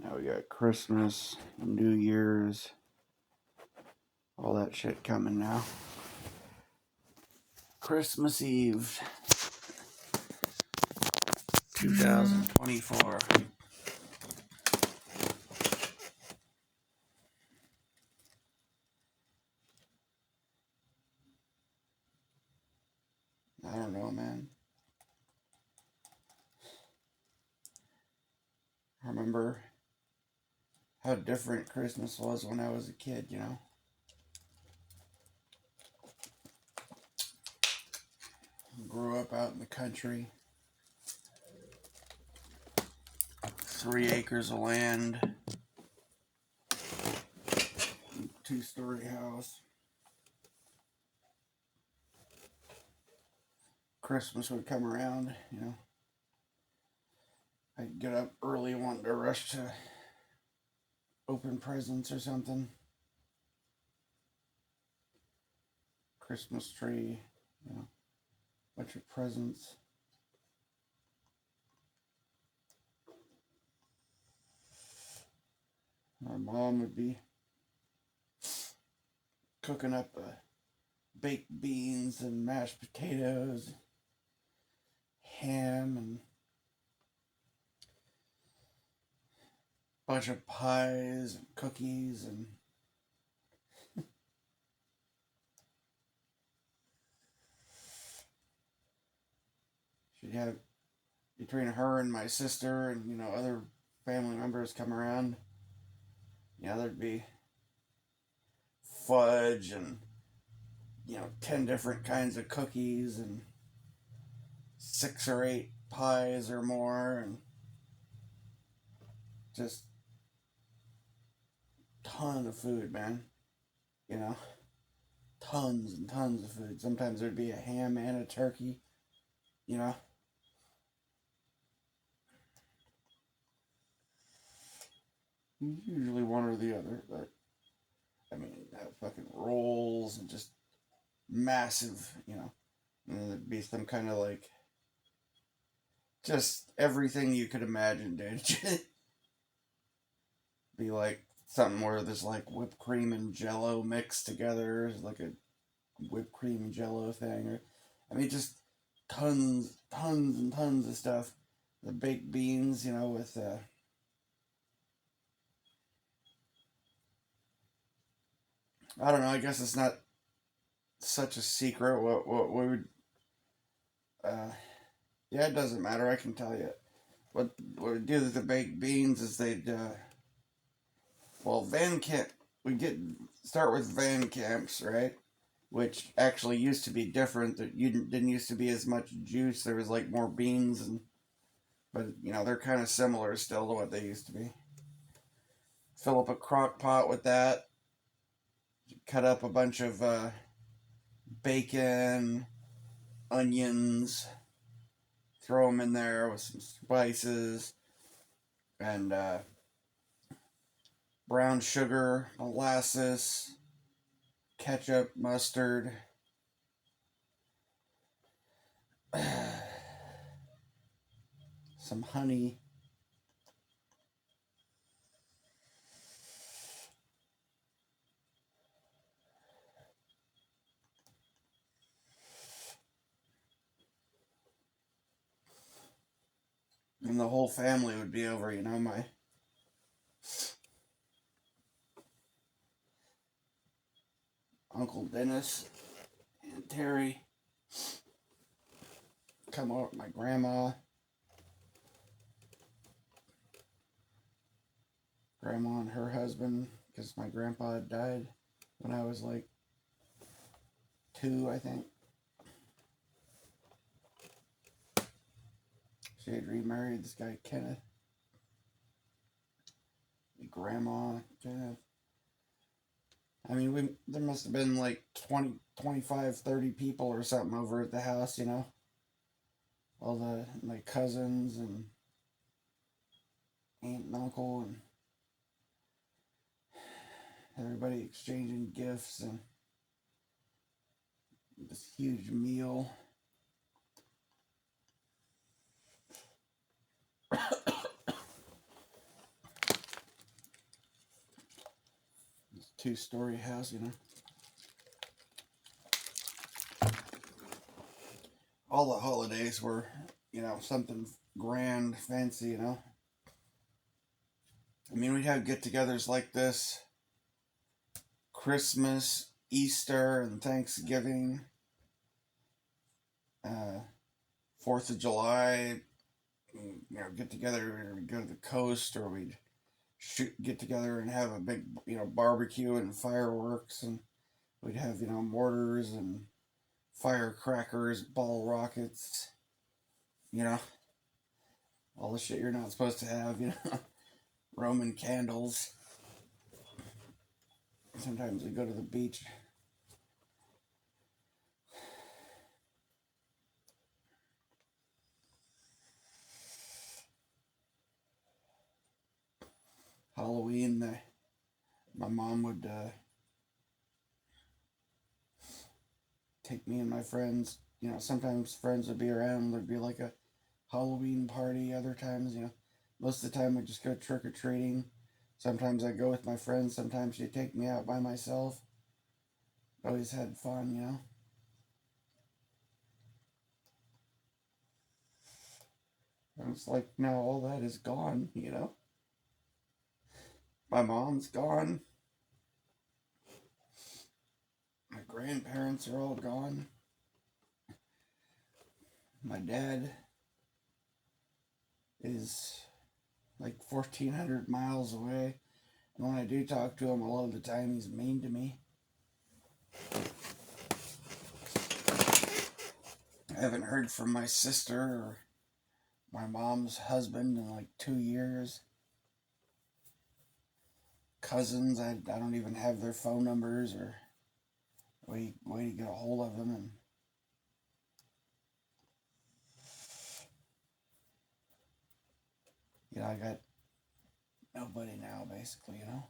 Now we got Christmas, New Year's, all that shit coming now. Christmas Eve, 2024. I don't know, man. I remember how different Christmas was when I was a kid, you know? Grew up out in the country, 3 acres of land, 2-story house. Christmas would come around, you know. I'd get up early wanting to rush to open presents or something. Christmas tree, you know, bunch of presents. My mom would be cooking up baked beans and mashed potatoes, ham, and a bunch of pies and cookies, and she'd have, between her and my sister and, you know, other family members come around, you know, there'd be fudge and, you know, 10 different kinds of cookies and 6 or 8 pies or more, and just ton of food, man. You know, tons and tons of food. Sometimes there'd be a ham and a turkey, you know. Usually one or the other, but I mean, fucking rolls and just massive, you know. And then there'd be some kind of like, just everything you could imagine, dude. Be like something where there's like whipped cream and jello mixed together, like a whipped cream jello thing. Or, I mean, just tons and tons of stuff. The baked beans, you know, with I don't know. I guess it's not such a secret. What we would, uh, yeah, it doesn't matter. I can tell you. What we do with the baked beans is they'd well, Van Camp. We get start with Van Camps, right? Which actually used to be different. That you didn't used to be as much juice. There was like more beans, and but you know they're kind of similar still to what they used to be. Fill up a crock pot with that. Cut up a bunch of bacon, onions. Throw them in there with some spices and brown sugar, molasses, ketchup, mustard. Some honey. And the whole family would be over, you know, my Uncle Dennis and Terry come over, my grandma and her husband, because my grandpa had died when I was like 2, I think. She had remarried this guy, Kenneth. My grandma, Kenneth. I mean, there must have been like 20, 25, 30 people or something over at the house, you know? All my cousins and aunt and uncle and everybody exchanging gifts and this huge meal. 2-story house, you know. All the holidays were, you know, something grand, fancy, you know. I mean, we'd have get-togethers like this: Christmas, Easter, and Thanksgiving, 4th of July. You know, get together, we'd go to the coast, or we'd get together and have a big, you know, barbecue and fireworks, and we'd have, you know, mortars and firecrackers, ball rockets, you know, all the shit you're not supposed to have, you know, Roman candles. Sometimes we go to the beach. Halloween, my mom would take me and my friends. You know, sometimes friends would be around. There'd be like a Halloween party. Other times, you know, most of the time we just go trick or treating. Sometimes I go with my friends. Sometimes she'd take me out by myself. Always had fun, you know. And it's like now all that is gone, you know. My mom's gone. My grandparents are all gone. My dad is like 1,400 miles away. And when I do talk to him, a lot of the time he's mean to me. I haven't heard from my sister or my mom's husband in like 2 years. Cousins, I don't even have their phone numbers or way to get a hold of them. And you know, I got nobody now, basically, you know.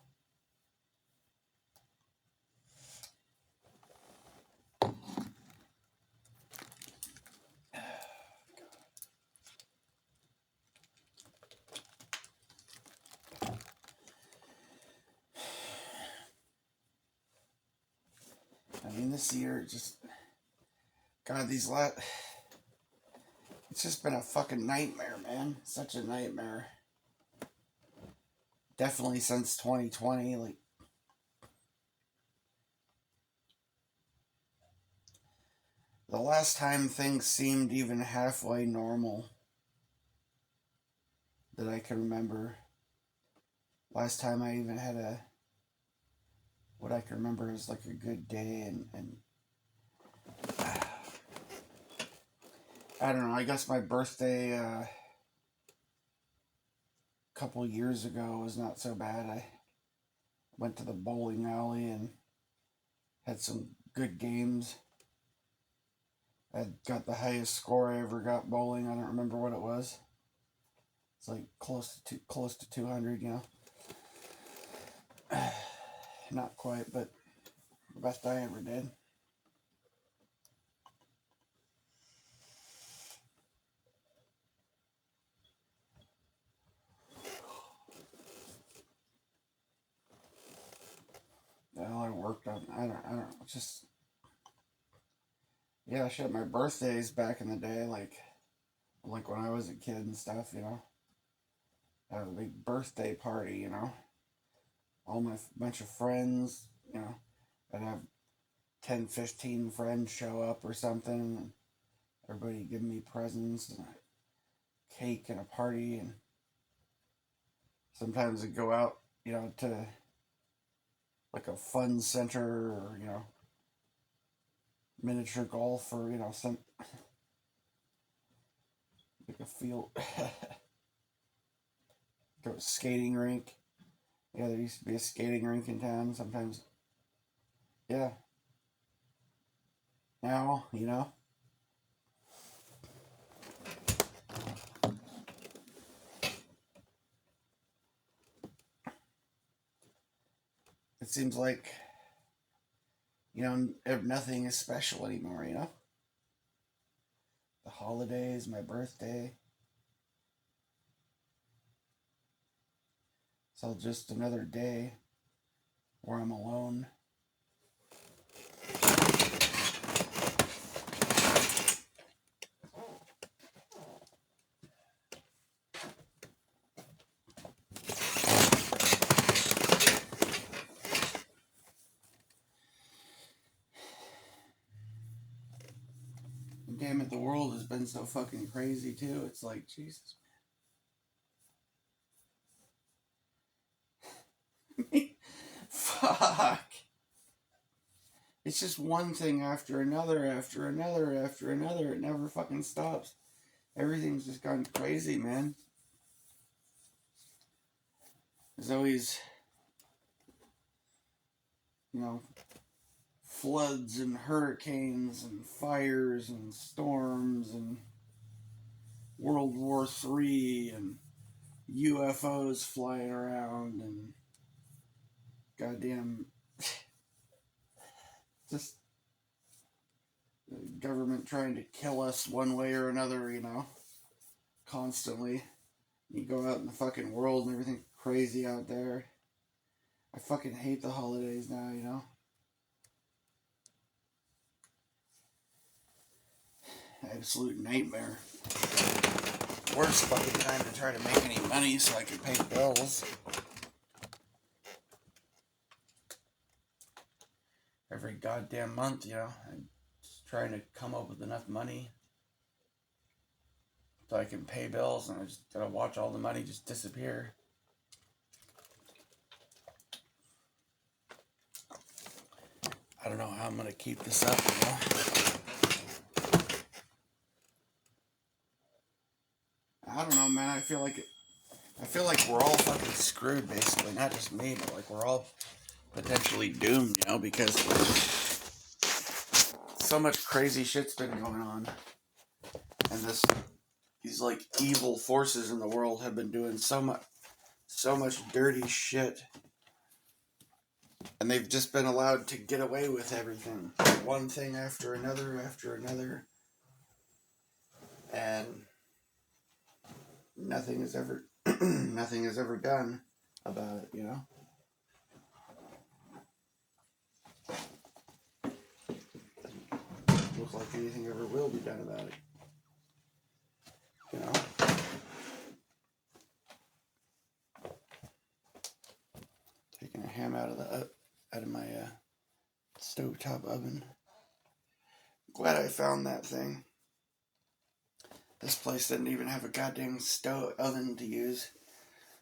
I mean, this year just, God, it's just been a fucking nightmare, man. Such a nightmare. Definitely since 2020, like, the last time things seemed even halfway normal that I can remember. Last time I even had what I can remember is like a good day, and I don't know, I guess my birthday a couple years ago was not so bad. I went to the bowling alley and had some good games. I got the highest score I ever got bowling. I don't remember what it was. It's like close to 200, you know. Not quite, but the best I ever did. Well, I worked on. I don't know. Just yeah, shit. My birthdays back in the day, like when I was a kid and stuff, you know. Have a big birthday party, you know. All my bunch of friends, you know. I'd have 10, 15 friends show up or something, and everybody give me presents and a cake and a party, and sometimes I'd go out, you know, to like a fun center, or you know, miniature golf, or you know, some like a field, go to a skating rink. Yeah, there used to be a skating rink in town. Sometimes, yeah. Now, you know, it seems like you know nothing is special anymore. You know, the holidays, my birthday, it's all just another day. where I'm alone. And damn it, the world has been so fucking crazy too. It's like, Jesus. Fuck. It's just one thing after another, after another, after another. It never fucking stops. Everything's just gone crazy, man. There's always, you know, floods and hurricanes and fires and storms and World War III and UFOs flying around and goddamn just the government trying to kill us one way or another, you know, constantly. You go out in the fucking world and everything's crazy out there. I fucking hate the holidays now, you know. Absolute nightmare. Worst fucking time to try to make any money so I can pay bills. Every goddamn month, you know, I'm just trying to come up with enough money so I can pay bills, and I just gotta watch all the money just disappear. I don't know how I'm gonna keep this up, you know. I don't know, man. I feel like we're all fucking screwed, basically. Not just me, but like we're all potentially doomed, you know, because so much crazy shit's been going on, and these like evil forces in the world have been doing so much dirty shit, and they've just been allowed to get away with everything, one thing after another, and nothing is ever nothing is ever done about it, you know. Looks like anything ever will be done about it, you know. Taking a ham out of my stovetop oven. Glad I found that thing. This place didn't even have a goddamn stove oven to use,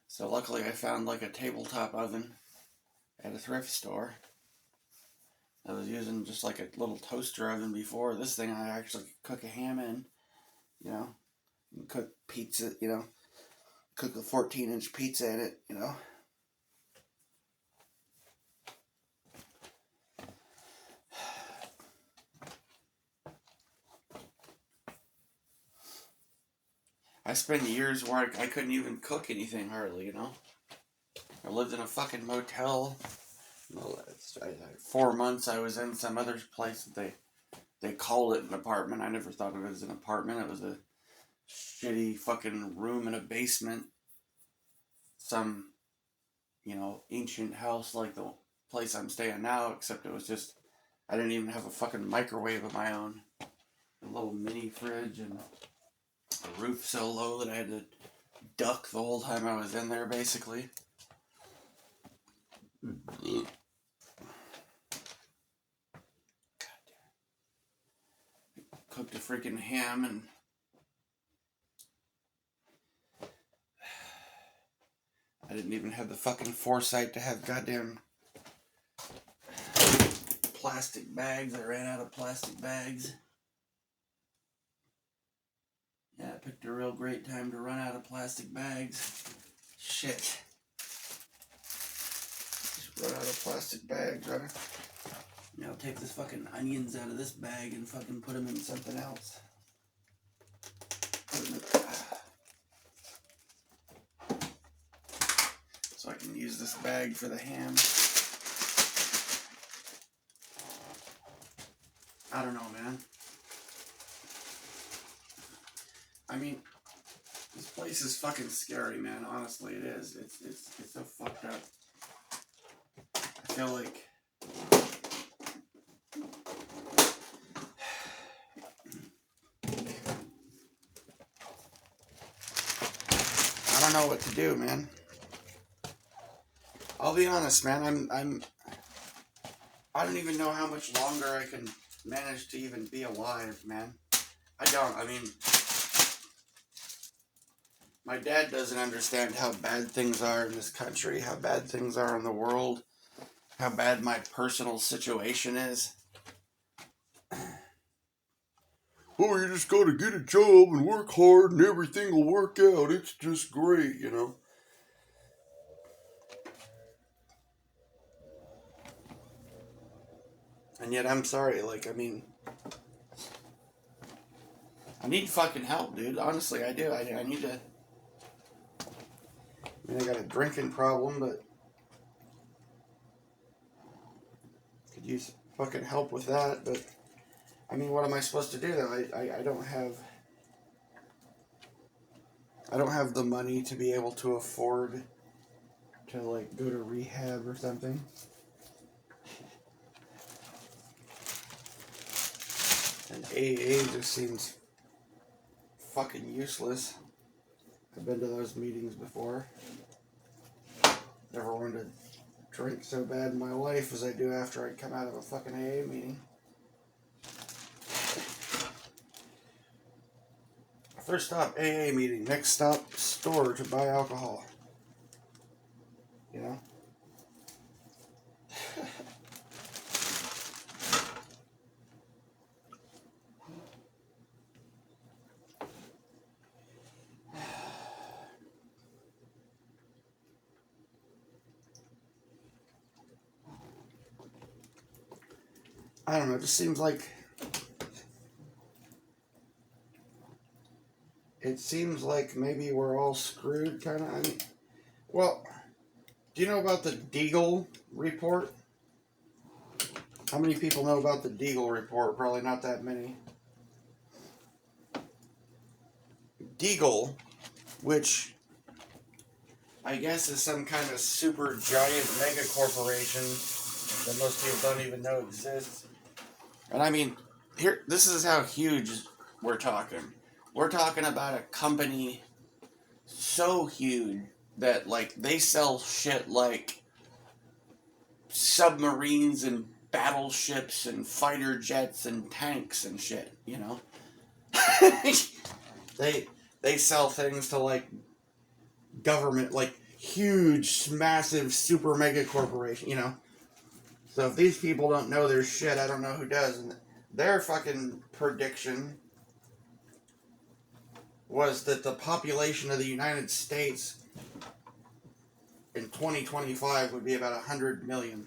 so luckily I found like a tabletop oven at a thrift store. I was using just like a little toaster oven before. This thing I actually cook a ham in, you know, and cook pizza, you know, cook a 14-inch pizza in it, you know. I spent years where I couldn't even cook anything hardly, you know. I lived in a fucking motel. 4 months I was in some other place that they called it an apartment. I never thought of it as an apartment. It was a shitty fucking room in a basement. Some, you know, ancient house like the place I'm staying now, except it was just, I didn't even have a fucking microwave of my own. A little mini fridge and a roof so low that I had to duck the whole time I was in there, basically. Cooked a freaking ham, and I didn't even have the fucking foresight to have goddamn plastic bags. I ran out of plastic bags. Yeah, I picked a real great time to run out of plastic bags. Shit. Just run out of plastic bags, right? Now take this fucking onions out of this bag and fucking put them in something else. So I can use this bag for the ham. I don't know, man. I mean, this place is fucking scary, man. Honestly, it is. It's so fucked up. I feel like I don't know what to do, man. I'll be honest, man. I don't even know how much longer I can manage to even be alive, man. I don't. I mean, my dad doesn't understand how bad things are in this country, how bad things are in the world, how bad my personal situation is. Oh, you just gotta get a job and work hard and everything will work out. It's just great, you know? And yet, I'm sorry, like, I mean, I need fucking help, dude. Honestly, I do. I need to. I mean, I got a drinking problem, but could use fucking help with that. But I mean, what am I supposed to do though? I don't have. I don't have the money to be able to afford to like go to rehab or something. And AA just seems fucking useless. I've been to those meetings before. Never wanted to drink so bad in my life as I do after I come out of a fucking AA meeting. First stop, AA meeting. Next stop, store to buy alcohol. You know? I don't know, it just seems like... It seems like maybe we're all screwed, kind of. I mean, well, do you know about the Deagle report? How many people know about the Deagle report? Probably not that many. Deagle, which I guess is some kind of super giant mega corporation that most people don't even know exists. And I mean, here, this is how huge we're talking. We're talking about a company so huge that, like, they sell shit like submarines and battleships and fighter jets and tanks and shit, you know? they sell things to, like, government, like, huge, massive, super mega corporation, you know? So if these people don't know their shit, I don't know who does. And their fucking prediction was that the population of the United States in 2025 would be about 100 million.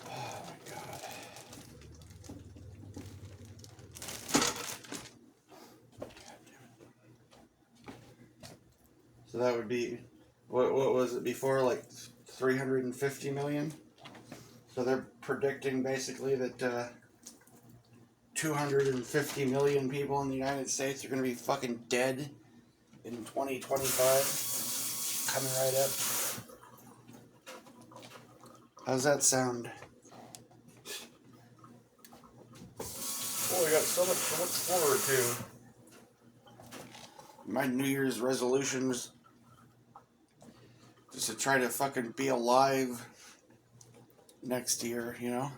Oh my God. So that would be, what was it before, like 350 million? So they're predicting basically that 250 million people in the United States are going to be fucking dead in 2025. Coming right up. How's that sound? Oh, we got so much to look forward to. My New Year's resolutions just to try to fucking be alive next year, you know?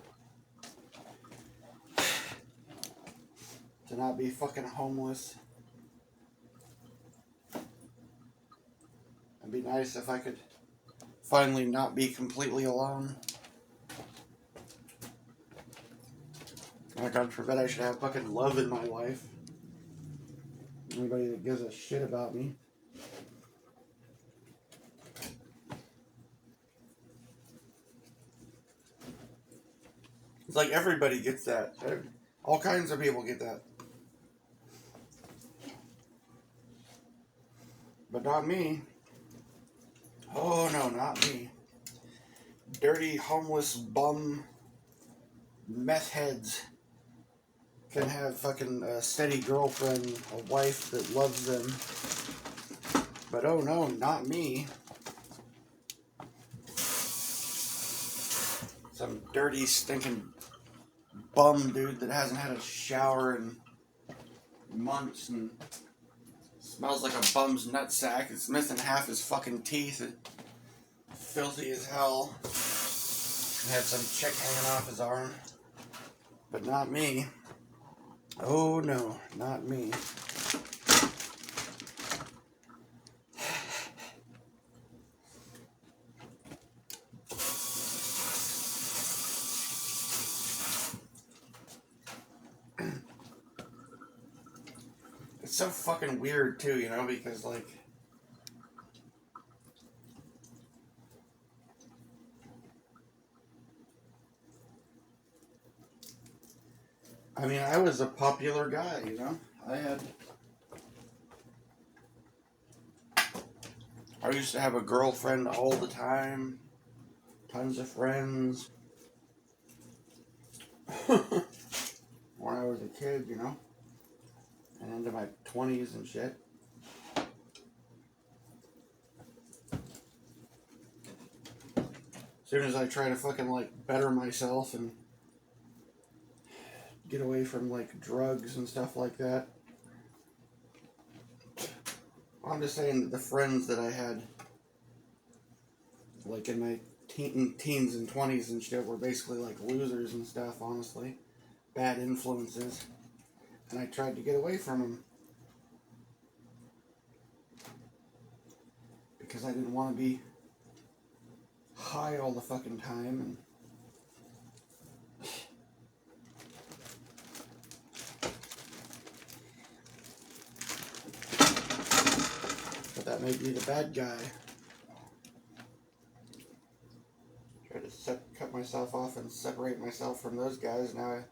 To not be fucking homeless. It'd be nice if I could finally not be completely alone. God forbid I should have fucking love in my life. Anybody that gives a shit about me. It's like everybody gets that. All kinds of people get that. But not me. Oh no, not me. dirty, homeless, bum, meth heads can have fucking a steady girlfriend, a wife that loves them. But oh no, not me. Some dirty, stinking bum dude that hasn't had a shower in months and smells like a bum's nutsack. It's missing half his fucking teeth. It's filthy as hell. And had some chick hanging off his arm. But not me. Oh no, not me. It's so fucking weird too, you know, because like I mean, I was a popular guy, you know. I used to have a girlfriend all the time, tons of friends. When I was a kid, you know, and into my 20s and shit. As soon as I try to fucking like better myself and get away from like drugs and stuff like that. I'm just saying that the friends that I had, like in my teens and 20s and shit, were basically like losers and stuff, honestly. Bad influences. And I tried to get away from them. Because I didn't want to be high all the fucking time and but that made me the bad guy. Try to cut myself off and separate myself from those guys. Now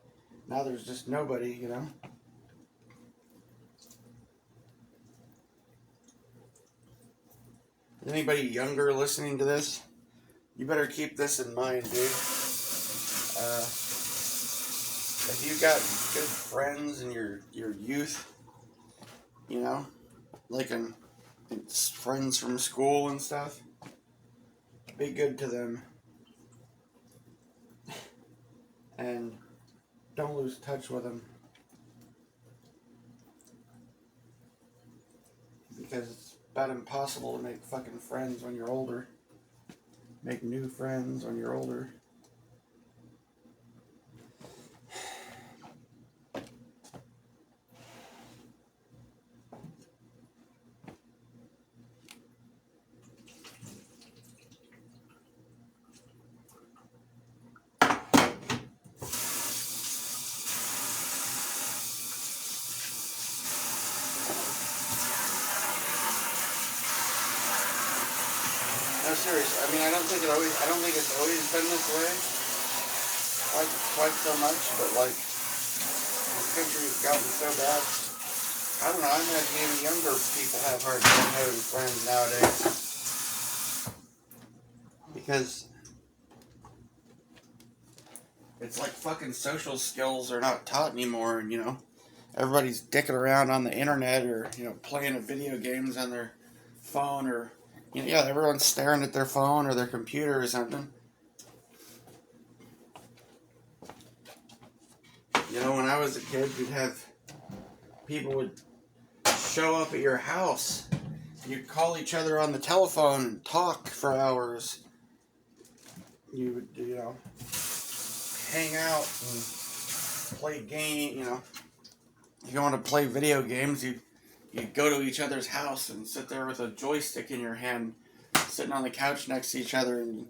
there's just nobody, you know. Anybody younger listening to this, you better keep this in mind, dude. If you got good friends in your youth, you know, like it's friends from school and stuff, be good to them. And don't lose touch with them. Because it's about impossible to make fucking friends when you're older. Make new friends when you're older. No, seriously. I mean, I don't think it's always been this way. Quite so much, but like, this country's gotten so bad. I don't know. I imagine even younger people have hard time having friends nowadays because it's like fucking social skills are not taught anymore, and you know, everybody's dicking around on the internet or you know playing video games on their phone or. Yeah, everyone's staring at their phone or their computer or something. You know, when I was a kid, people would show up at your house. You'd call each other on the telephone and talk for hours. You would, you know, hang out and play game. You know, if you want to play video games, you'd go to each other's house and sit there with a joystick in your hand, sitting on the couch next to each other and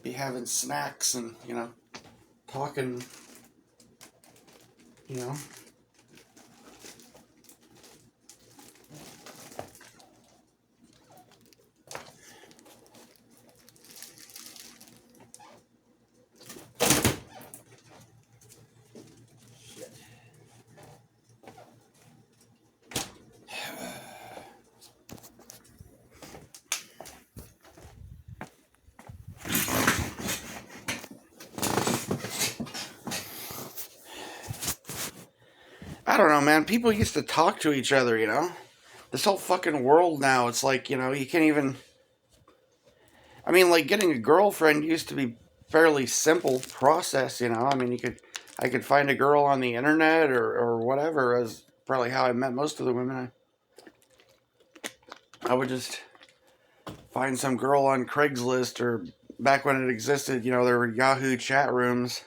be having snacks and, you know, talking, you know. I don't know, man. People used to talk to each other, you know? This whole fucking world now, it's like, you know, you can't even. I mean, like getting a girlfriend used to be fairly simple process, you know? I mean, I could find a girl on the internet or whatever, as probably how I met most of the women. I would just find some girl on Craigslist or back when it existed, you know, there were Yahoo chat rooms.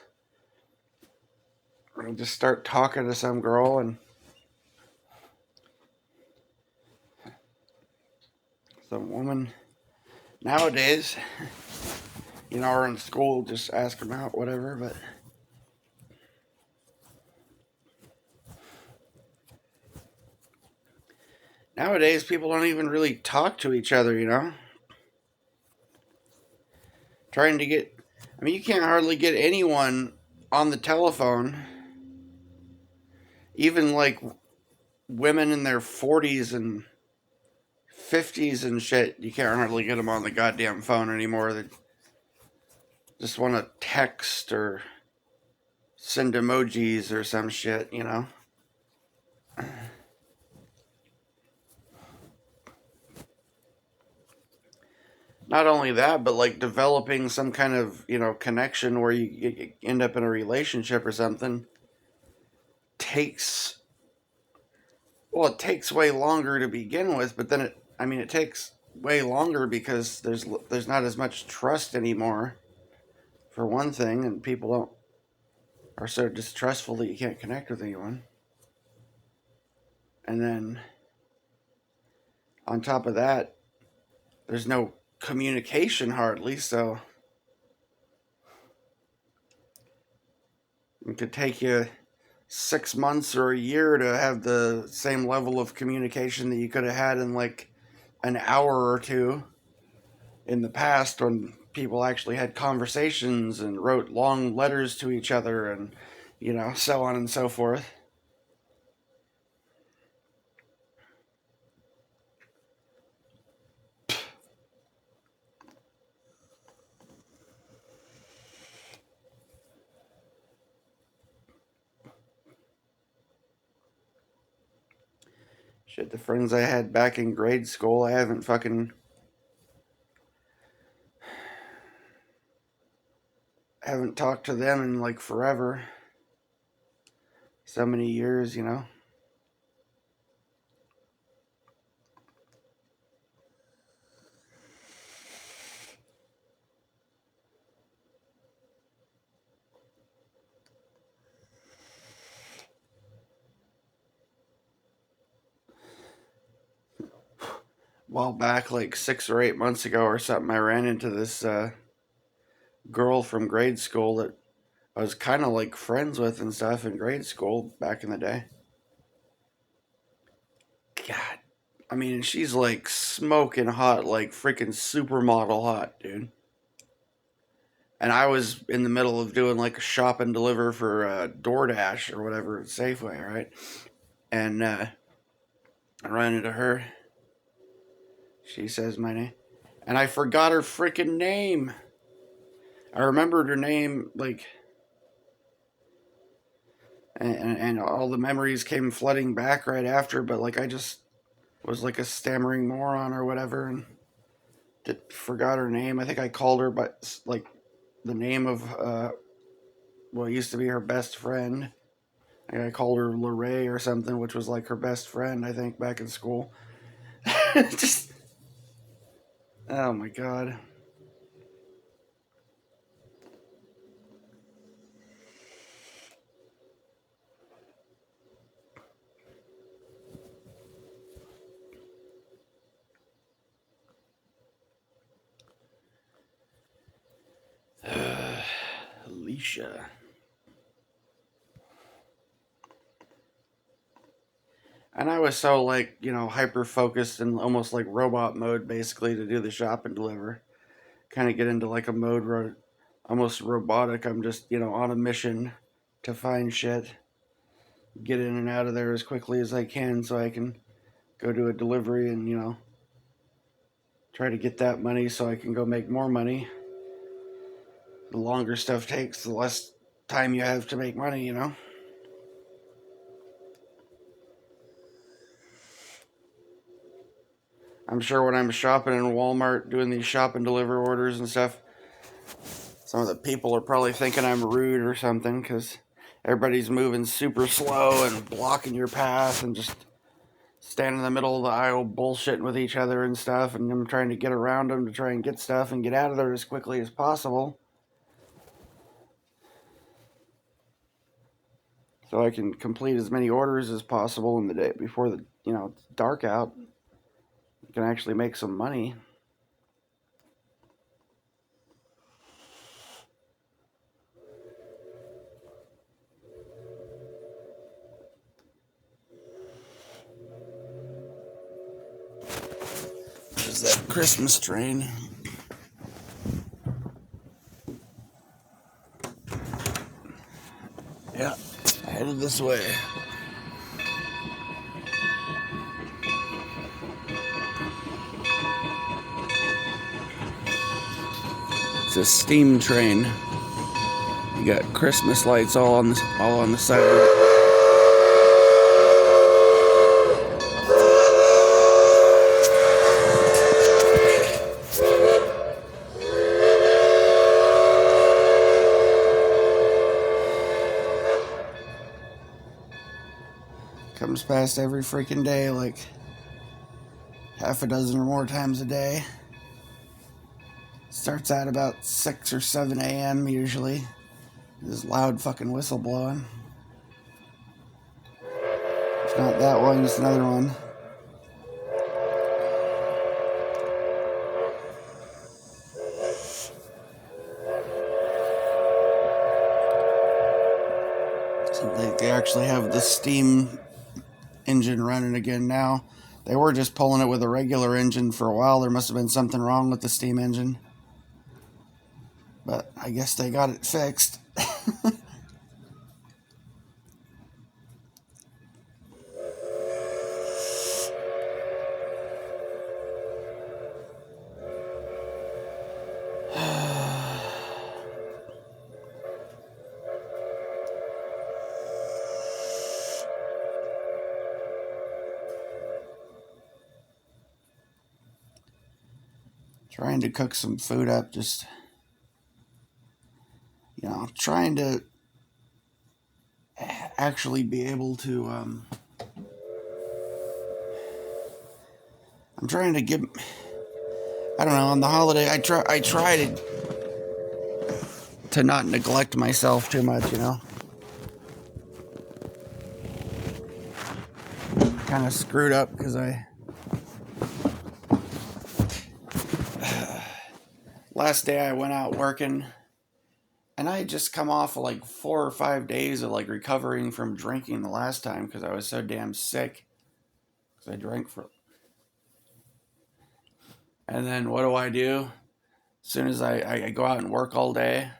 And just start talking to some girl and some woman. Nowadays, you know, or in school, just ask them out, whatever, but nowadays people don't even really talk to each other, you know? Trying to get, I mean, you can't hardly get anyone on the telephone, even like women in their 40s and 50s and shit. You can't hardly get them on the goddamn phone anymore. They just want to text or send emojis or some shit, you know? Not only that, but like developing some kind of, you know, connection where you end up in a relationship or something takes, well, it takes way longer to begin with, but then I mean, it takes way longer because there's not as much trust anymore, for one thing, and people don't are so distrustful that you can't connect with anyone. And then on top of that, there's no communication hardly, so it could take you 6 months or a year to have the same level of communication that you could have had in like an hour or two in the past when people actually had conversations and wrote long letters to each other and, you know, so on and so forth. Shit, the friends I had back in grade school, I haven't talked to them in like forever. So many years, you know. While back, like 6 or 8 months ago or something, I ran into this girl from grade school that I was kind of like friends with and stuff in grade school back in the day. God, I mean, she's like smoking hot, like freaking supermodel hot, dude. And I was in the middle of doing like a shop and deliver for DoorDash or whatever at Safeway, right? And I ran into her. She says my name, and I forgot her freaking name. I remembered her name, like, and all the memories came flooding back right after. But like, I just was like a stammering moron or whatever, and forgot her name. I think I called her by like the name of what used to be her best friend. Like I called her Lorraine or something, which was like her best friend, I think, back in school. Just, oh my god. Alicia. And I was so like, you know, hyper focused and almost like robot mode basically to do the shop and deliver. Kind of get into like a mode where almost robotic. I'm just, you know, on a mission to find shit, get in and out of there as quickly as I can so I can go do a delivery and, you know, try to get that money so I can go make more money. The longer stuff takes, the less time you have to make money, you know? I'm sure when I'm shopping in Walmart doing these shop and deliver orders and stuff, some of the people are probably thinking I'm rude or something because everybody's moving super slow and blocking your path and just standing in the middle of the aisle bullshitting with each other and stuff, and I'm trying to get around them to try and get stuff and get out of there as quickly as possible so I can complete as many orders as possible in the day before it's dark out. You can actually make some money. There's that Christmas train. Yeah, headed this way. It's a steam train. You got Christmas lights all on the side of it. Comes past every freaking day, like half a dozen or more times a day. Starts at about 6 or 7 a.m. usually. This loud fucking whistle blowing. It's not that one, it's another one. So they actually have the steam engine running again now. They were just pulling it with a regular engine for a while. There must have been something wrong with the steam engine. But I guess they got it fixed. Trying to cook some food up, just, trying to actually be able to, I'm trying to give, I don't know, on the holiday, I try to not neglect myself too much, Kind of screwed up because last day I went out working, and I had just come off of like 4 or 5 days of like recovering from drinking the last time because I was so damn sick because I drank for. And then what do? As soon as I go out and work all day,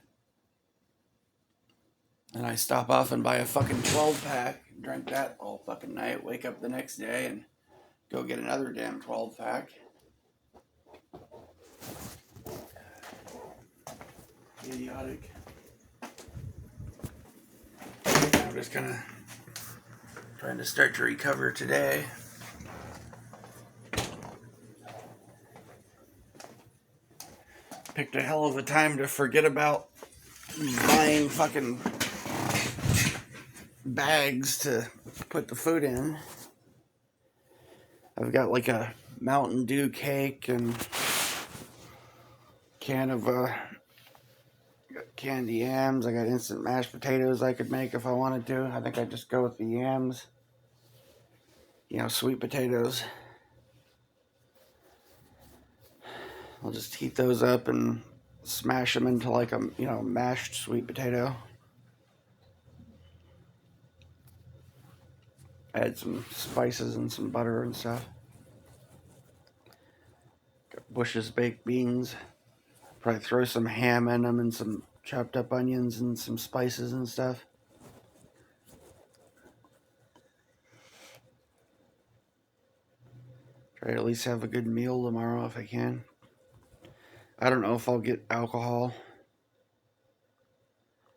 and I stop off and buy a fucking 12-pack, drink that all fucking night, wake up the next day and go get another damn 12-pack. Idiotic. I'm just kind of trying to start to recover today. Picked a hell of a time to forget about buying fucking bags to put the food in. I've got like a Mountain Dew cake and can of candy yams. I got instant mashed potatoes I could make if I wanted to. I think I'd just go with the yams. Sweet potatoes. I'll just heat those up and smash them into like a, mashed sweet potato. Add some spices and some butter and stuff. Got Bush's baked beans. Probably throw some ham in them and some chopped up onions and some spices and stuff. Try to at least have a good meal tomorrow if I can. I don't know if I'll get alcohol.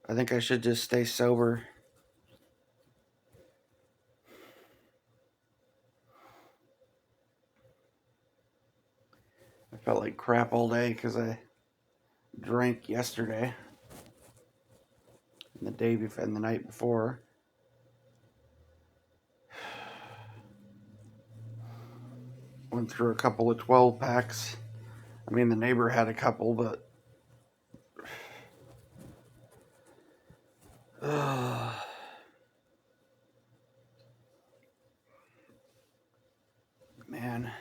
I think I should just stay sober. felt like crap all day because I drank yesterday and the day before and the night before. Went through a couple of 12 packs. I mean, the neighbor had a couple, but man.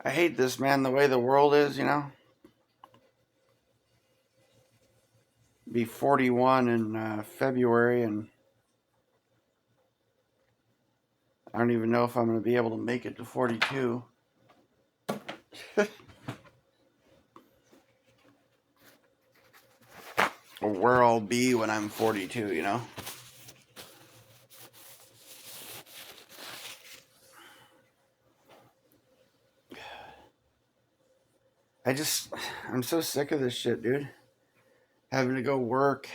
I hate this, man, the way the world is, you know? Be 41 in February, and I don't even know if I'm going to be able to make it to 42. Or where I'll be when I'm 42, you know? I'm so sick of this shit, dude. Having to go work,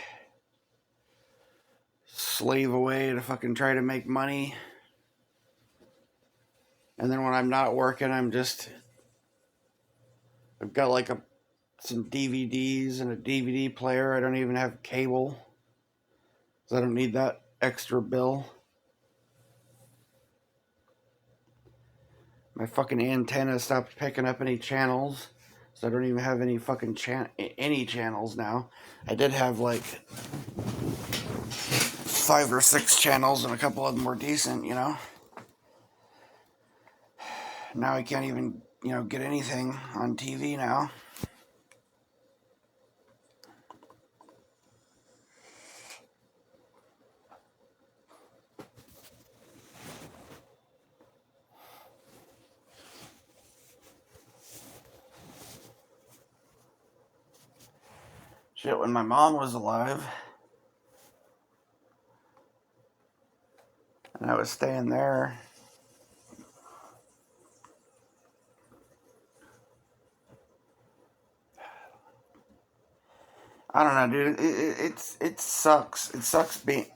slave away to fucking try to make money. And then when I'm not working, I've got like some DVDs and a DVD player. I don't even have cable, so I don't need that extra bill. My fucking antenna stopped picking up any channels, so I don't even have any fucking any channels now. I did have like 5 or 6 channels, and a couple of them were decent, you know. Now I can't even, get anything on TV now. Shit, when my mom was alive, and I was staying there, I don't know, dude. It sucks. It sucks being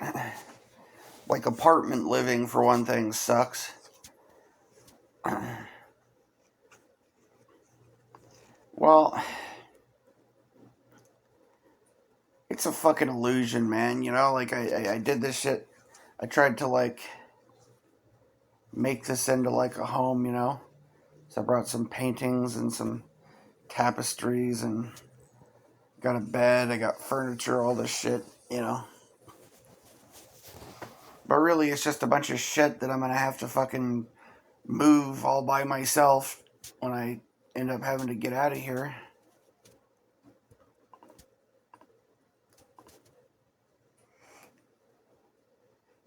like apartment living, for one thing, sucks. Well, it's a fucking illusion, man. You know, like I did this shit. I tried to like make this into like a home, you know. So I brought some paintings and some tapestries and got a bed. I got furniture, all this shit, you know. But really, it's just a bunch of shit that I'm gonna have to fucking move all by myself when I end up having to get out of here.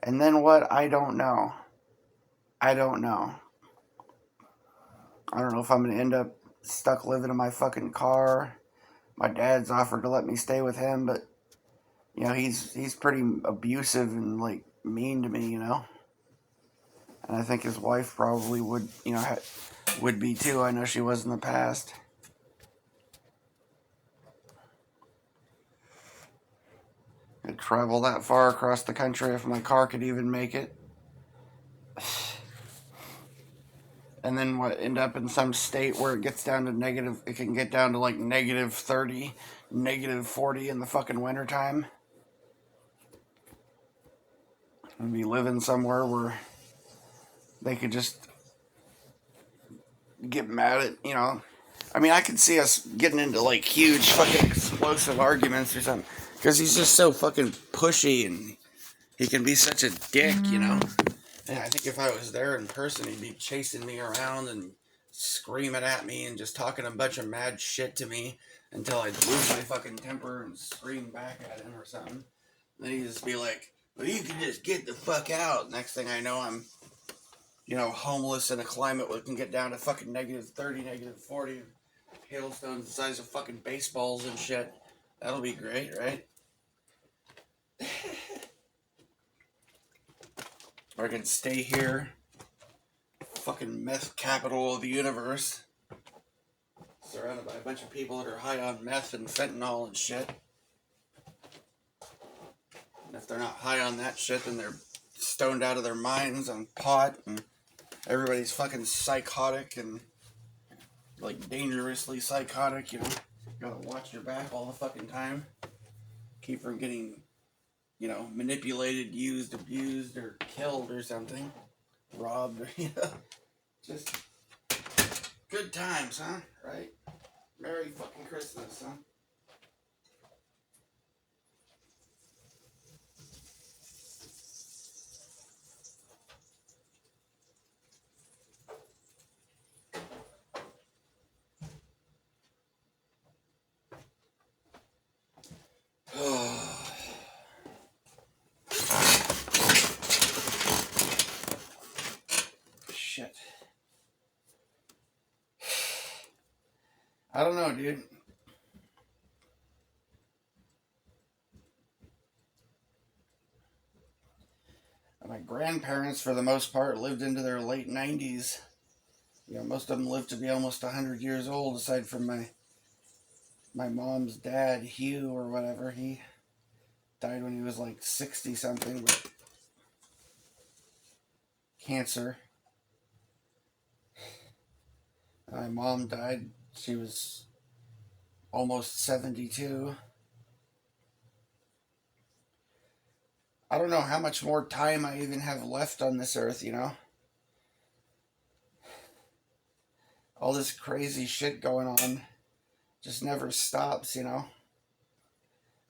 And then what? I don't know. I don't know. I don't know if I'm gonna end up stuck living in my fucking car. My dad's offered to let me stay with him, but he's pretty abusive and like mean to me, you know. And I think his wife probably would, would be too. I know she was in the past. I'd travel that far across the country if my car could even make it. And then what, end up in some state where it gets down to negative, it can get down to like negative 30, negative 40 in the fucking wintertime. And be living somewhere where they could just get mad at, I mean, I could see us getting into like huge fucking explosive arguments or something. Because he's just so fucking pushy and he can be such a dick, you know? Yeah, I think if I was there in person, he'd be chasing me around and screaming at me and just talking a bunch of mad shit to me until I'd lose my fucking temper and scream back at him or something. And then he'd just be like, well, you can just get the fuck out. Next thing I know, I'm, homeless in a climate where it can get down to fucking negative 30, negative 40. Hailstones the size of fucking baseballs and shit. That'll be great, right? Or I can stay here. Fucking meth capital of the universe. surrounded by a bunch of people that are high on meth and fentanyl and shit. And if they're not high on that shit, then they're stoned out of their minds on pot, and everybody's fucking psychotic and like dangerously psychotic, you know. You gotta watch your back all the fucking time. Keep from getting, you know, manipulated, used, abused, or killed or something. Robbed, you know. Just good times, huh? Right? Merry fucking Christmas, huh? Shit. I don't know, dude. My grandparents, for the most part, lived into their late 90s. You know, most of them lived to be almost 100 years old, aside from my mom's dad, Hugh, or whatever. He died when he was like 60 something, but cancer. My mom died, she was almost 72. I don't know how much more time I even have left on this earth, you know? All this crazy shit going on just never stops, you know?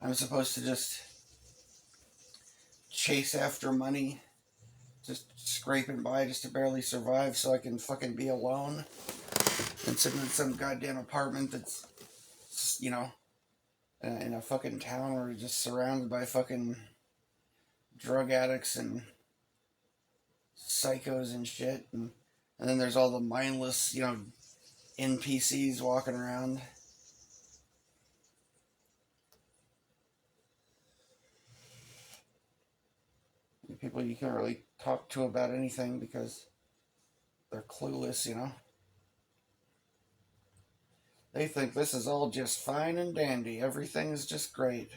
I'm supposed to just chase after money, just scraping by just to barely survive so I can fucking be alone and sit in some goddamn apartment that's, you know, in a fucking town where you're just surrounded by fucking drug addicts and psychos and shit, and then there's all the mindless, you know, NPCs walking around. People you can't really talk to about anything because they're clueless, you know. They think this is all just fine and dandy. Everything is just great.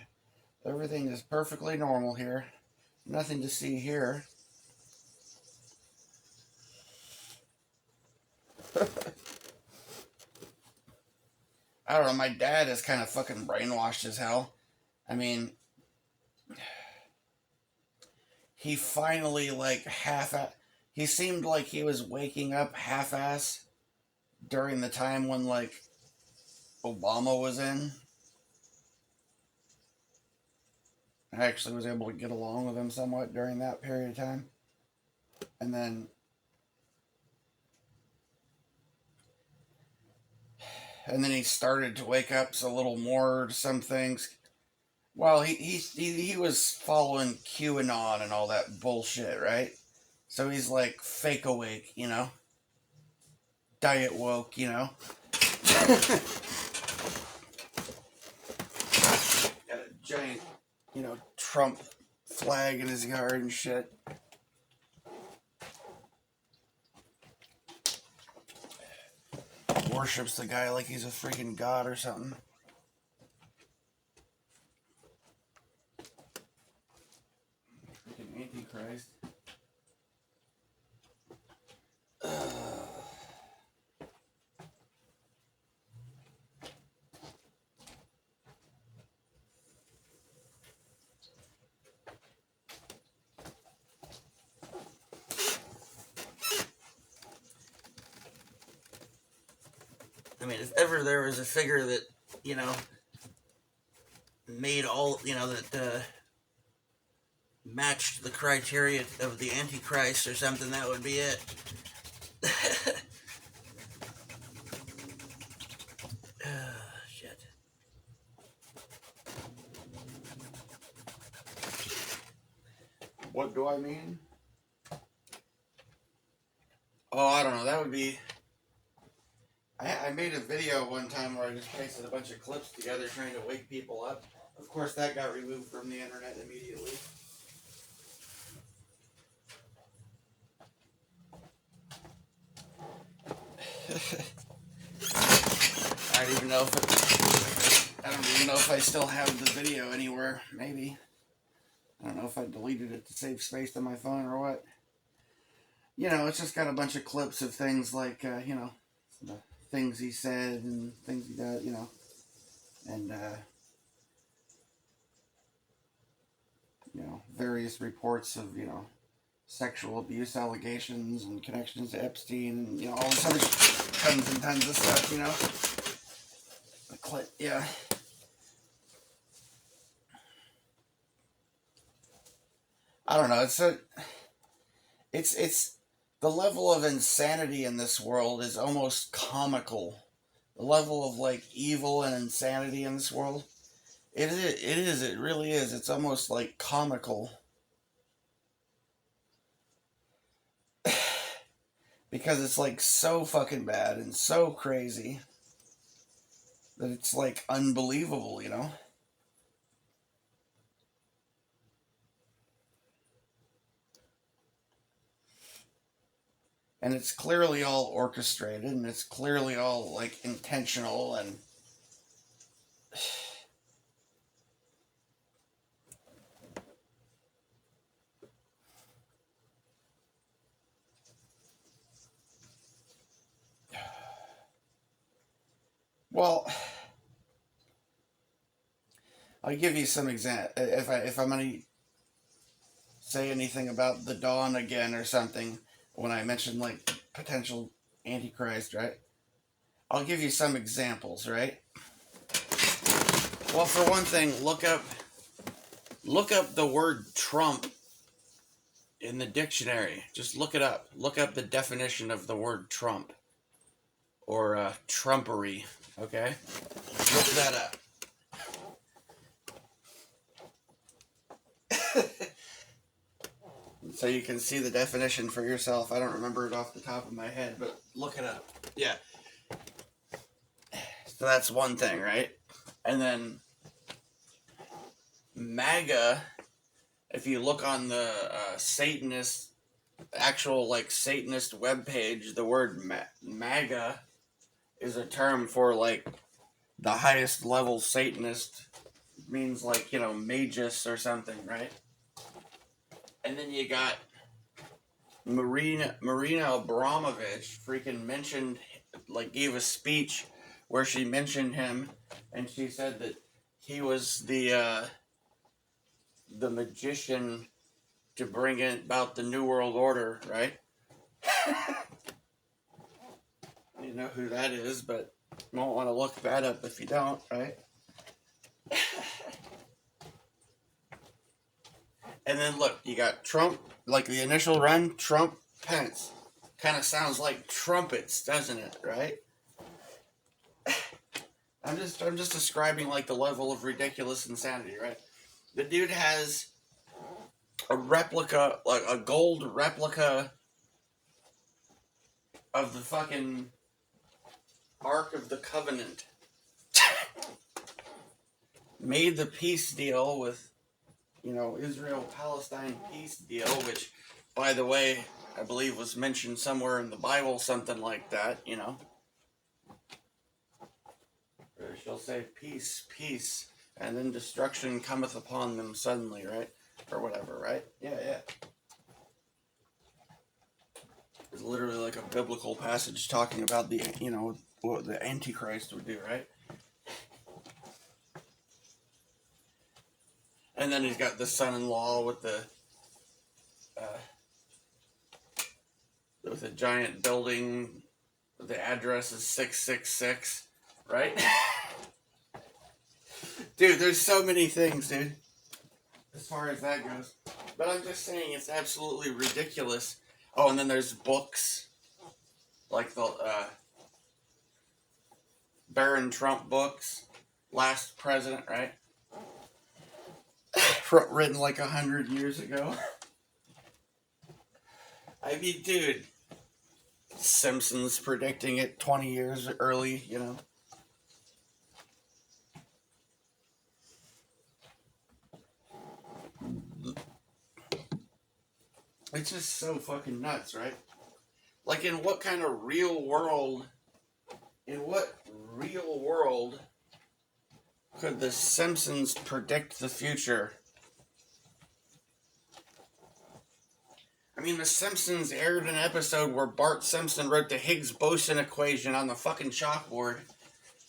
Everything is perfectly normal here. Nothing to see here. I don't know, my dad is kind of fucking brainwashed as hell. I mean, he finally, like, he seemed like he was waking up half-ass during the time when, like, Obama was in. I actually was able to get along with him somewhat during that period of time. And then he started to wake up a little more to some things. Well, he was following QAnon and all that bullshit, right? So he's like fake awake, you know? Diet woke, you know? Got a giant, you know, Trump flag in his yard and shit. Worships the guy like he's a freaking god or something. Freaking Antichrist. I mean, if ever there was a figure that, you know, made all, you know, that matched the criteria of the Antichrist or something, that would be it. Shit. What do I mean? Oh, I don't know. That would be... I made a video one time where I just pasted a bunch of clips together trying to wake people up. Of course, that got removed from the internet immediately. don't even know if I don't even know if I still have the video anywhere. Maybe. I don't know if I deleted it to save space on my phone or what. You know, it's just got a bunch of clips of things like, you know, the things he said and things he does, you know, and, you know, various reports of, you know, sexual abuse allegations and connections to Epstein and, you know, all this other tons and tons of stuff, you know. Yeah. I don't know. It's the level of insanity in this world is almost comical. The level of like evil and insanity in this world. It really is. It's almost like comical. Because it's like so fucking bad and so crazy that it's like unbelievable, you know? And it's clearly all orchestrated and it's clearly all like intentional and well, I'll give you some example. If I'm gonna say anything about the dawn again or something, when I mentioned like potential antichrist, right? I'll give you some examples, right? Well, for one thing, look up the word Trump in the dictionary. Just look it up. Look up the definition of the word Trump or Trumpery. Okay, look that up. So you can see the definition for yourself. I don't remember it off the top of my head, but look it up. Yeah. So that's one thing, right? And then MAGA, if you look on the Satanist, actual like Satanist webpage, the word MAGA is a term for like the highest level Satanist. It means like, you know, magus or something, right? And then you got Marina Abramovich freaking mentioned, like gave a speech where she mentioned him and she said that he was the magician to bring about the New World Order, right? You know who that is, but you won't want to look that up if you don't, right? And then look, you got Trump, like the initial run, Trump, Pence. Kind of sounds like trumpets, doesn't it, right? I'm just describing like the level of ridiculous insanity, right? The dude has a replica, like a gold replica of the fucking Ark of the Covenant. Made the peace deal with, you know, Israel-Palestine peace deal, which, by the way, I believe was mentioned somewhere in the Bible, something like that, you know. Or she'll say, peace, peace, and then destruction cometh upon them suddenly, right? Or whatever, right? Yeah. It's literally like a biblical passage talking about the, you know, what the Antichrist would do, right? And then he's got the son-in-law with the with a giant building. The address is 666, right? Dude, there's so many things, dude, as far as that goes. But I'm just saying it's absolutely ridiculous. Oh, and then there's books, like the Barron Trump books, Last President, right? Written like 100 years ago. I mean, dude, Simpsons predicting it 20 years early, you know. It's just so fucking nuts, right? Like, in what real world could The Simpsons predict the future? I mean, The Simpsons aired an episode where Bart Simpson wrote the Higgs boson equation on the fucking chalkboard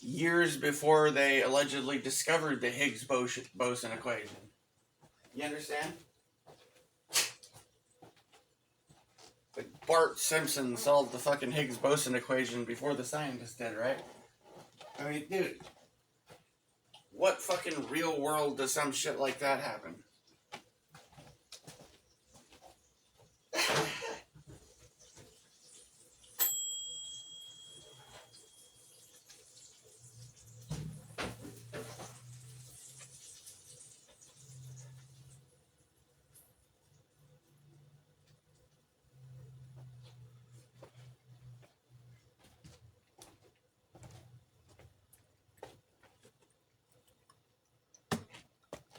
years before they allegedly discovered the Higgs boson equation. You understand? Like Bart Simpson solved the fucking Higgs boson equation before the scientists did, right? I mean, dude, what fucking real world does some shit like that happen?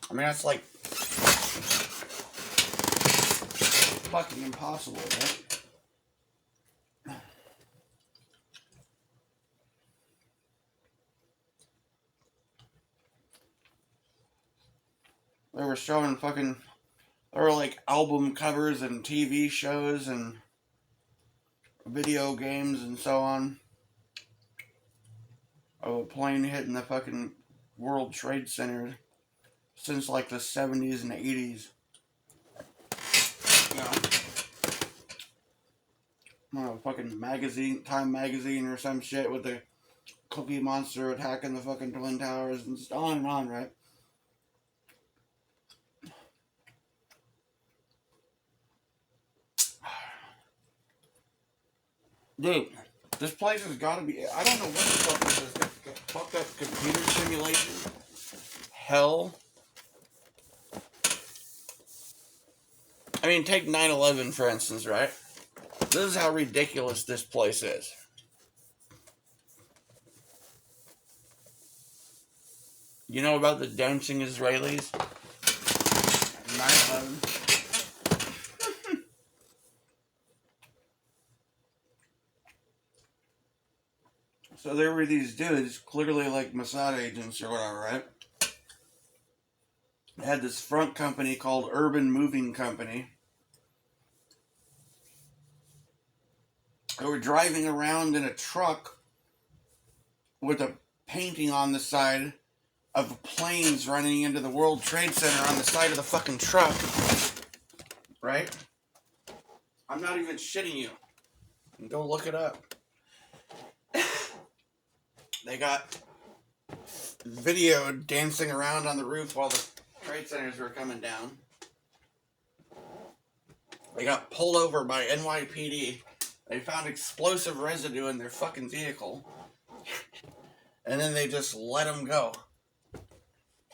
I mean, that's like fucking impossible, right? They were showing fucking, there were like album covers and TV shows and video games and so on of a plane hitting the fucking World Trade Center since like the 70s and 80s. You know, fucking magazine, Time magazine or some shit with the Cookie Monster attacking the fucking Twin Towers and on and on, right? Dude, this place has got to be. I don't know what the fuck this is. Fucked up computer simulation. Hell. I mean, take 9/11 for instance, right? This is how ridiculous this place is. You know about the dancing Israelis? 9/11. So there were these dudes, clearly like Mossad agents or whatever, right? They had this front company called Urban Moving Company. They were driving around in a truck with a painting on the side of planes running into the World Trade Center on the side of the fucking truck. Right? I'm not even shitting you. Go look it up. They got video dancing around on the roof while the trade centers were coming down. They got pulled over by NYPD. They found explosive residue in their fucking vehicle. And then they just let them go.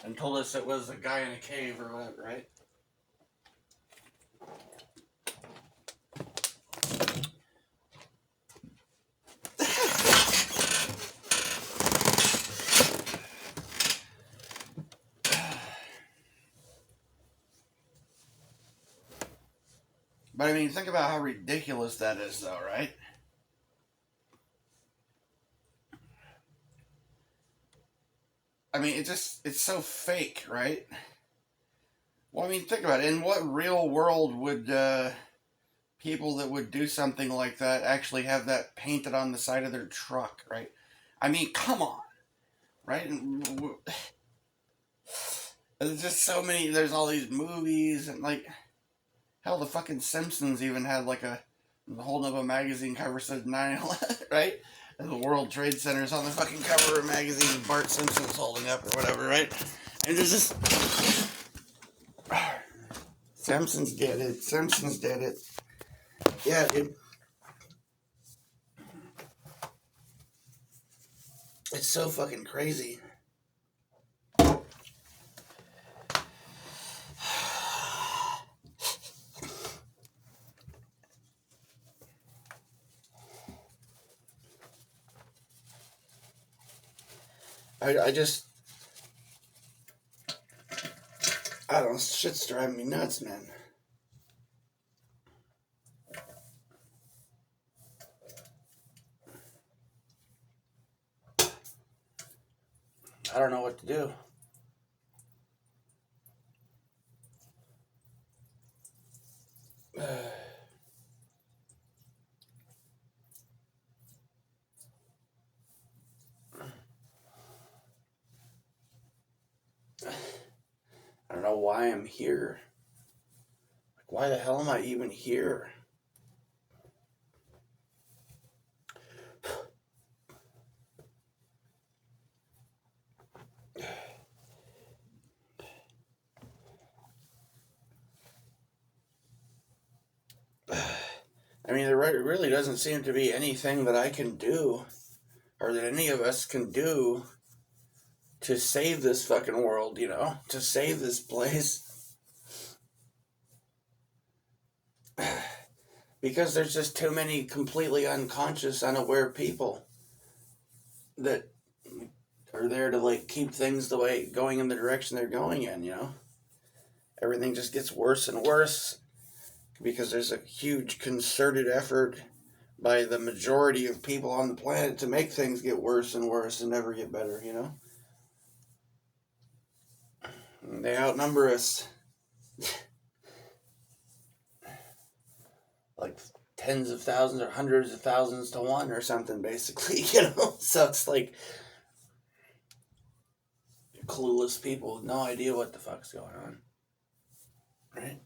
And told us it was a guy in a cave or whatever, right? But I mean, think about how ridiculous that is, though, right? I mean, it's so fake, right? Well, I mean, think about it. In what real world would people that would do something like that actually have that painted on the side of their truck, right? I mean, come on, right? And there's just so many, there's all these movies, and like, hell, the fucking Simpsons even had like holding up a magazine cover said 9/11, right? And the World Trade Center's on the fucking cover of a magazine Bart Simpson's holding up or whatever, right? And there's just Simpsons did it. Simpsons did it. Yeah, dude. It's so fucking crazy. I don't know, shit's driving me nuts, man. I don't know what to do. I don't know why I'm here. Like, why the hell am I even here? I mean, there really doesn't seem to be anything that I can do, or that any of us can do, to save this fucking world, you know? To save this place. Because there's just too many completely unconscious, unaware people that are there to, like, keep things the way, going in the direction they're going in, you know? Everything just gets worse and worse because there's a huge concerted effort by the majority of people on the planet to make things get worse and worse and never get better, you know? And they outnumber us like tens of thousands or hundreds of thousands to one or something, basically, you know? So it's like clueless people with no idea what the fuck's going on, right?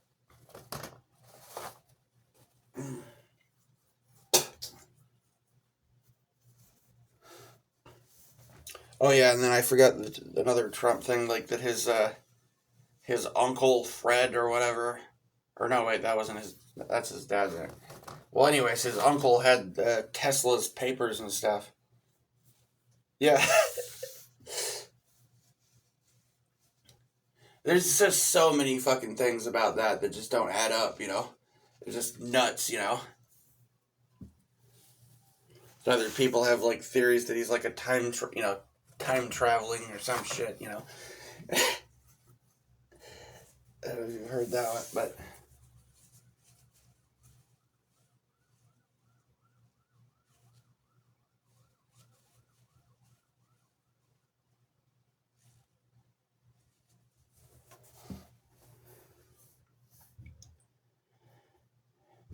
Oh yeah, and then I forgot another Trump thing, like that his uncle Fred or whatever, or no, wait, that wasn't his. That's his dad there. Well, anyways, his uncle had Tesla's papers and stuff. Yeah. There's just so many fucking things about that just don't add up, you know? It's just nuts, you know? Other people have, like, theories that he's like a time traveling or some shit, you know? I don't know if you've heard that one, but...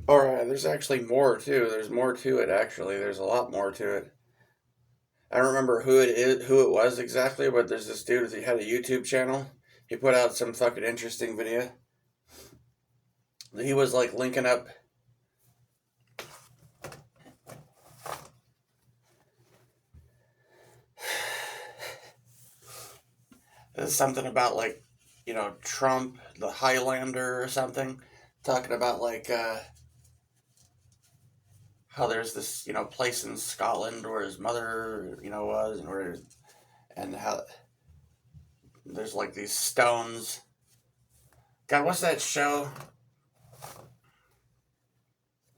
Alright, there's actually more, too. There's more to it, actually. There's a lot more to it. I don't remember who it was exactly, but there's this dude who had a YouTube channel. He put out some fucking interesting video. He was, like, linking up... There's something about, like, you know, Trump, the Highlander or something. Talking about, like, how there's this, you know, place in Scotland where his mother, you know, was, and how there's, like, these stones. God, what's that show?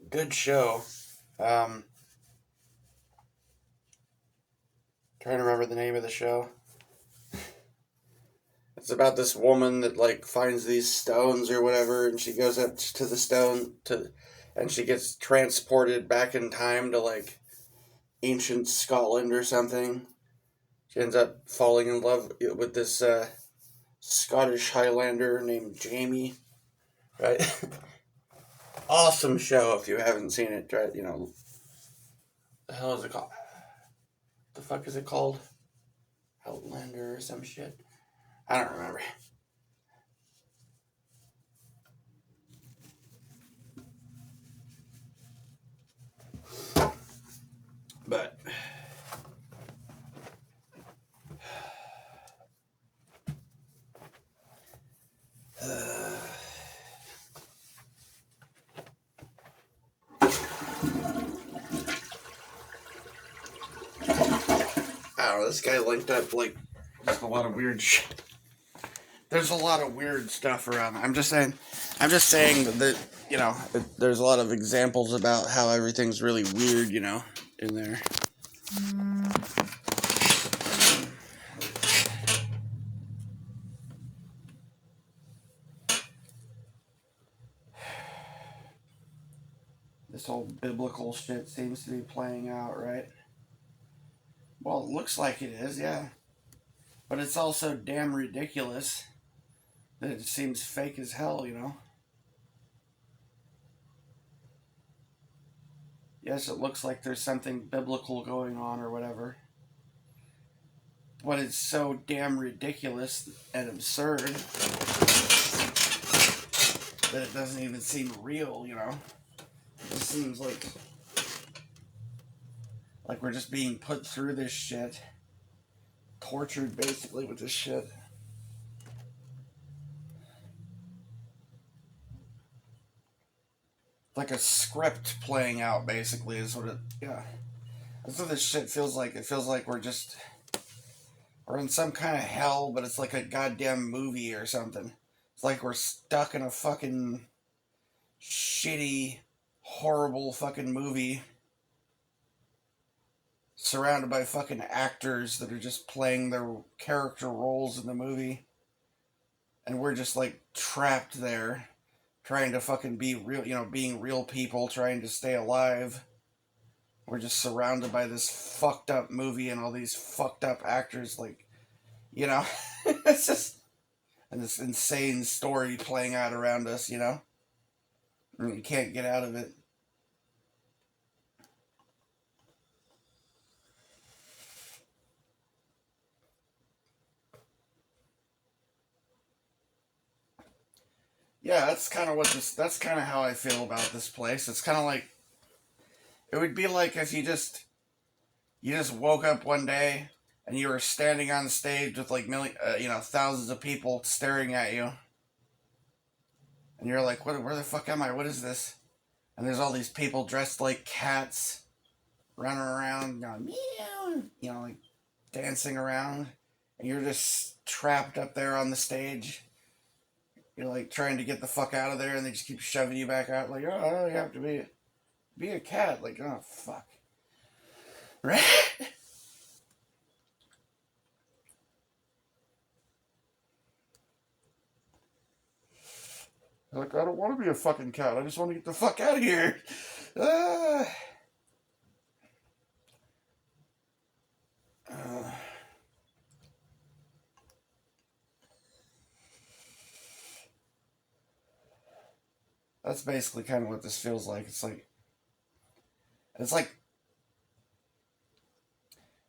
Good show. Trying to remember the name of the show. It's about this woman that, like, finds these stones or whatever, and she goes up to the stone and she gets transported back in time to, like, ancient Scotland or something. She ends up falling in love with this Scottish Highlander named Jamie, right? Awesome show if you haven't seen it. Try, you know, the hell is it called? The fuck is it called? Outlander or some shit. I don't remember. But I don't know. This guy linked up, like, just a lot of weird shit. There's a lot of weird stuff around. I'm just saying that, you know, there's a lot of examples about how everything's really weird, you know, in there. This whole biblical shit seems to be playing out, right? Well, it looks like it is, yeah. But it's also damn ridiculous that it seems fake as hell, you know? Yes, it looks like there's something biblical going on or whatever. But it's so damn ridiculous and absurd that it doesn't even seem real, you know? It seems like we're just being put through this shit, tortured basically with this shit. Like a script playing out, basically, is what it. Yeah, that's what this shit feels like. It feels like we're in some kind of hell, but it's like a goddamn movie or something. It's like we're stuck in a fucking shitty, horrible fucking movie, surrounded by fucking actors that are just playing their character roles in the movie, and we're just like trapped there, trying to fucking be real, you know, being real people, trying to stay alive. We're just surrounded by this fucked up movie and all these fucked up actors, like, you know, it's just, and this insane story playing out around us, you know, and you can't get out of it. Yeah, that's kind of that's kind of how I feel about this place. It's kind of like, it would be like if you just woke up one day and you were standing on stage with like you know, thousands of people staring at you, and you're like, where the fuck am I? What is this? And there's all these people dressed like cats running around, going, meow, you know, like dancing around, and you're just trapped up there on the stage. You're like trying to get the fuck out of there, and they just keep shoving you back out. Like, oh, you have to be a cat. Like, oh fuck, right? Like, I don't want to be a fucking cat. I just want to get the fuck out of here. Uh, uh, that's basically kind of what this feels like. It's like,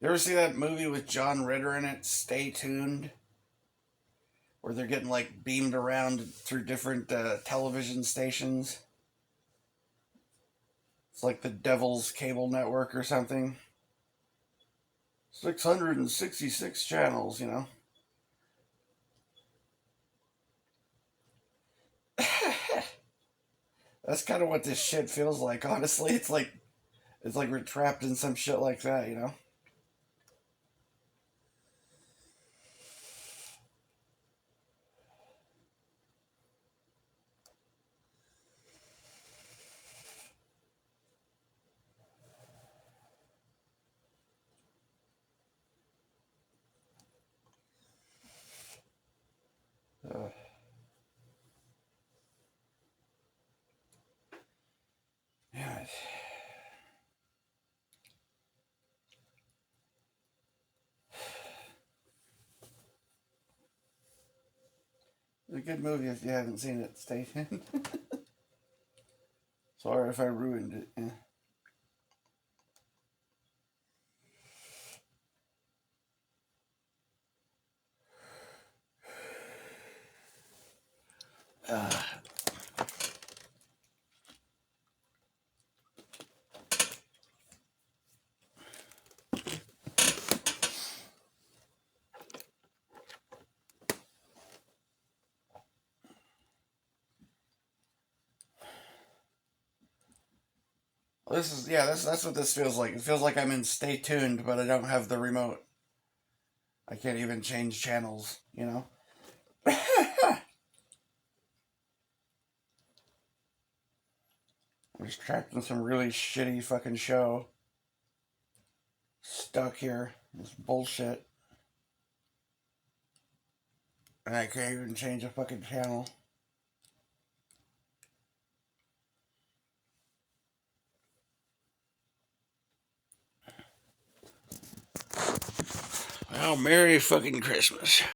you ever see that movie with John Ritter in it, Stay Tuned? Where they're getting like beamed around through different television stations. It's like the Devil's Cable Network or something. 666 channels, you know. That's kind of what this shit feels like, honestly. It's like we're trapped in some shit like that, you know. Uh, yeah. It's a good movie if you haven't seen it. Stay tuned. Sorry if I ruined it. Yeah. Uh, this is yeah. That's what this feels like. It feels like I'm in Stay Tuned, but I don't have the remote. I can't even change channels. You know. I'm just trapped in some really shitty fucking show. Stuck here. This bullshit. And I can't even change a fucking channel. Oh, Merry fucking Christmas.